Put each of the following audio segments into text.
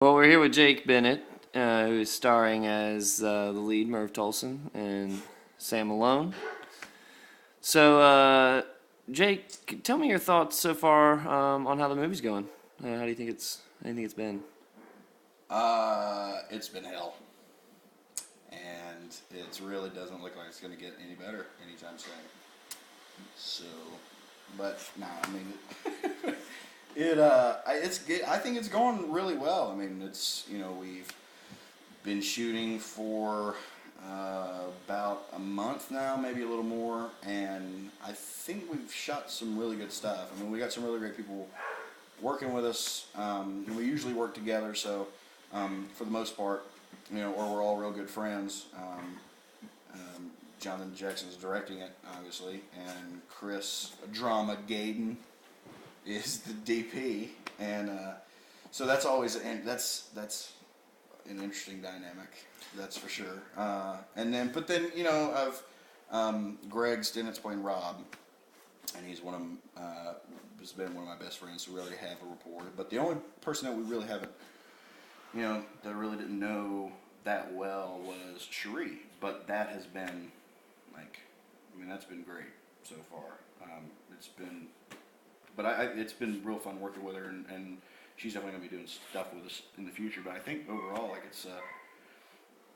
Well, we're here with Jake Bennett, who is starring as the lead, Merv Tollsen, and Sam Malone. So, Jake, tell me your thoughts so far on how the movie's going. How do you think it's been? It's been hell, and it really doesn't look like it's going to get any better anytime soon. So, but nah, I mean, it's good. I think it's going really well. I mean, we've been shooting for about a month now, maybe a little more, and I think we've shot some really good stuff. I mean, we got some really great people working with us, and we usually work together. So, for the most part, or we're all real good friends. Jonathan Jackson's directing it, obviously, and Chris Drama Gaden is the DP, and so that's always that's an interesting dynamic, that's for sure. But then I've Greg Stennet's playing Rob, and he's has been one of my best friends, so we already have a rapport. But the only person that we really haven't, that I really didn't know that well was Cherie, but that has been that's been great so far. It's been real fun working with her, and she's definitely gonna be doing stuff with us in the future. But I think overall,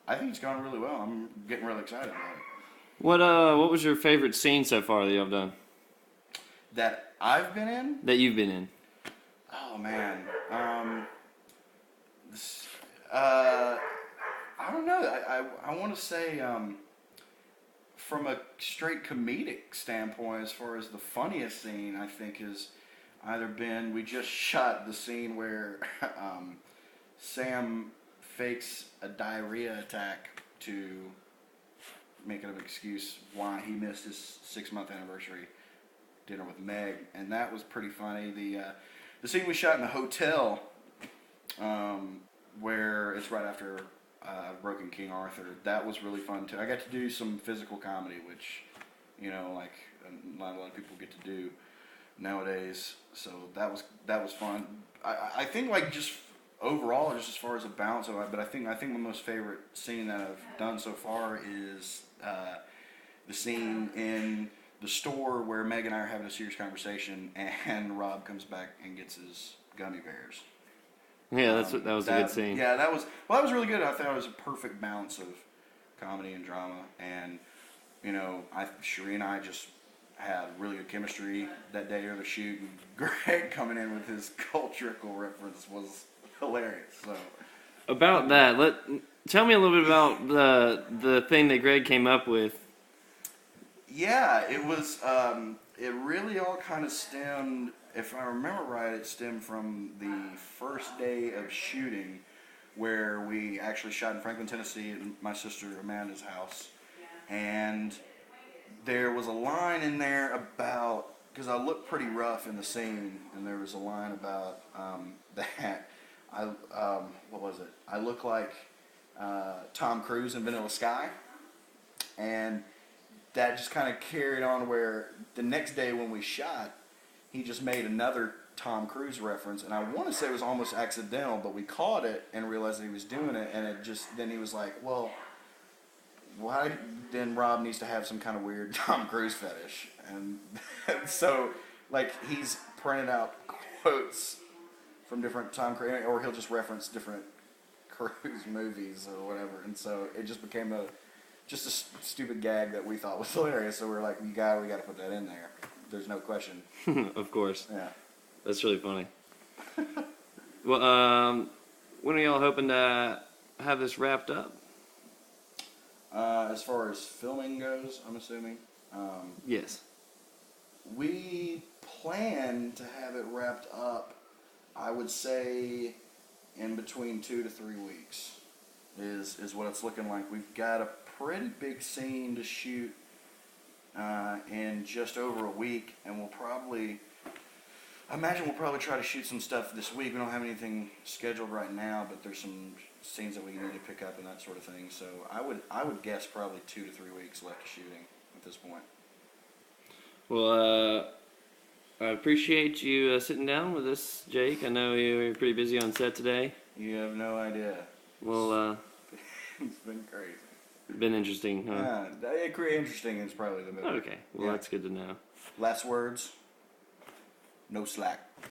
I think it's gone really well. I'm getting really excited about it. What was your favorite scene so far that you've done? That I've been in? That you've been in? Oh man, I don't know. I want to say from a straight comedic standpoint, as far as the funniest scene, I think has either been we just shot the scene where Sam fakes a diarrhea attack to make it an excuse why he missed his 6-month anniversary dinner with Meg, and that was pretty funny. The scene we shot in the hotel, where it's right after Broken King Arthur, that was really fun too. I got to do some physical comedy, which not a lot of people get to do nowadays. So that was fun. I think just overall, just as far as a balance of it, but I think my most favorite scene that I've done so far is the scene in the store where Meg and I are having a serious conversation, and Rob comes back and gets his gummy bears. Yeah, that was a good scene. Yeah, that was really good. I thought it was a perfect balance of comedy and drama, and Cherie and I just had really good chemistry that day of the shoot. And Greg coming in with his cultural reference was hilarious. So About that, tell me a little bit about the thing that Greg came up with. Yeah, it was. It really all kind of stemmed. If I remember right, it stemmed from the first day of shooting, where we actually shot in Franklin, Tennessee, at my sister Amanda's house, and there was a line in there about, because I looked pretty rough in the scene, and there was a line about that what was it? I look like Tom Cruise in Vanilla Sky, and that just kind of carried on where the next day when we shot, he just made another Tom Cruise reference, and I want to say it was almost accidental, but we caught it and realized that he was doing it, and then he was like, well, why then Rob needs to have some kind of weird Tom Cruise fetish, and so he's printed out quotes from different Tom Cruise, or he'll just reference different Cruise movies or whatever, and so it just became just a stupid gag that we thought was hilarious. So we were like, we got to put that in there. There's no question. Of course. Yeah. That's really funny. Well, when are y'all hoping to have this wrapped up? As far as filming goes, I'm assuming. Yes. We plan to have it wrapped up, I would say, in between 2 to 3 weeks is what it's looking like. We've got a pretty big scene to shoot in just over a week, and I imagine we'll probably try to shoot some stuff this week. We don't have anything scheduled right now, but there's some scenes that we need to pick up and that sort of thing. So I would guess probably 2 to 3 weeks left of shooting at this point. Well, I appreciate you sitting down with us, Jake. I know you're pretty busy on set today. You have no idea. Well, It's been crazy. been interesting, huh? Interesting is probably the movie. Okay, well, Yeah. that's good to know. Last words. No slack.